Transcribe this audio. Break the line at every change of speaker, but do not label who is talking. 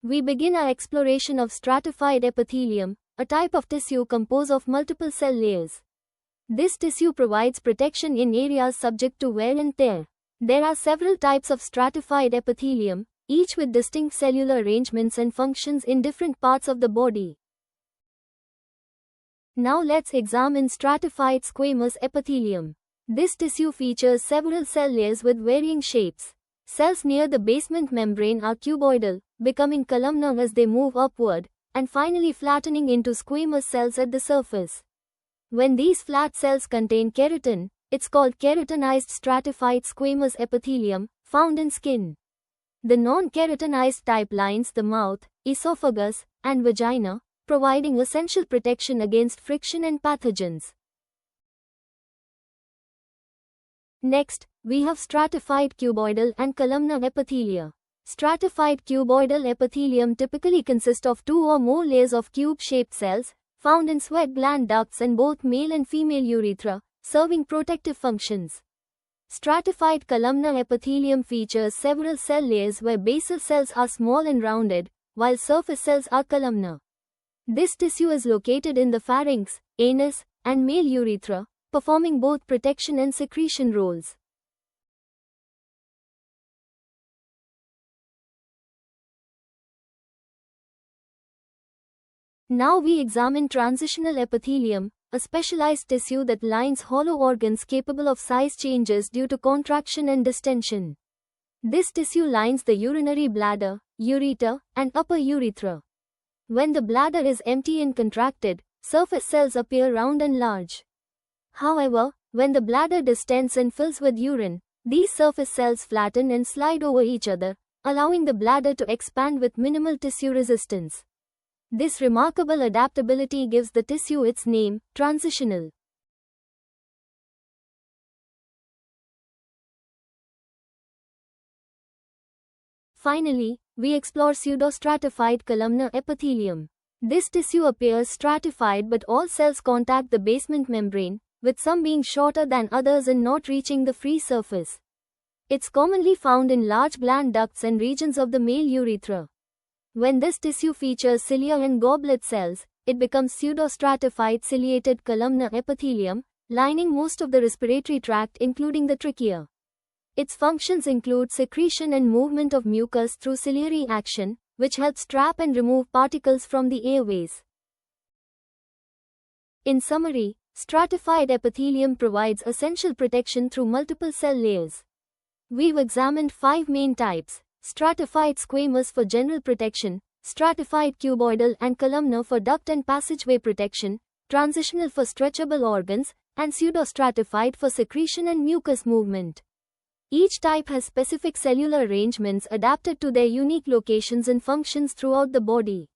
We begin our exploration of stratified epithelium, a type of tissue composed of multiple cell layers. This tissue provides protection in areas subject to wear and tear. There are several types of stratified epithelium, each with distinct cellular arrangements and functions in different parts of the body. Now let's examine stratified squamous epithelium. This tissue features several cell layers with varying shapes. Cells near the basement membrane are cuboidal, becoming columnar as they move upward, and finally flattening into squamous cells at the surface. When these flat cells contain keratin, it's called keratinized stratified squamous epithelium, found in skin. The non-keratinized type lines the mouth, esophagus, and vagina, providing essential protection against friction and pathogens. Next, we have stratified cuboidal and columnar epithelia. Stratified cuboidal epithelium typically consists of two or more layers of cube-shaped cells, found in sweat gland ducts and both male and female urethra, serving protective functions. Stratified columnar epithelium features several cell layers where basal cells are small and rounded, while surface cells are columnar. This tissue is located in the pharynx, anus, and male urethra, performing both protection and secretion roles. Now we examine transitional epithelium, a specialized tissue that lines hollow organs capable of size changes due to contraction and distension. This tissue lines the urinary bladder, ureter, and upper urethra. When the bladder is empty and contracted, surface cells appear round and large. However, when the bladder distends and fills with urine, these surface cells flatten and slide over each other, allowing the bladder to expand with minimal tissue resistance. This remarkable adaptability gives the tissue its name, transitional. Finally, we explore pseudostratified columnar epithelium. This tissue appears stratified but all cells contact the basement membrane, with some being shorter than others and not reaching the free surface. It's commonly found in large gland ducts and regions of the male urethra. When this tissue features cilia and goblet cells, it becomes pseudostratified ciliated columnar epithelium, lining most of the respiratory tract including the trachea. Its functions include secretion and movement of mucus through ciliary action, which helps trap and remove particles from the airways. In summary, stratified epithelium provides essential protection through multiple cell layers. We've examined 5 main types: stratified squamous for general protection, stratified cuboidal and columnar for duct and passageway protection, transitional for stretchable organs, and pseudostratified for secretion and mucus movement. Each type has specific cellular arrangements adapted to their unique locations and functions throughout the body.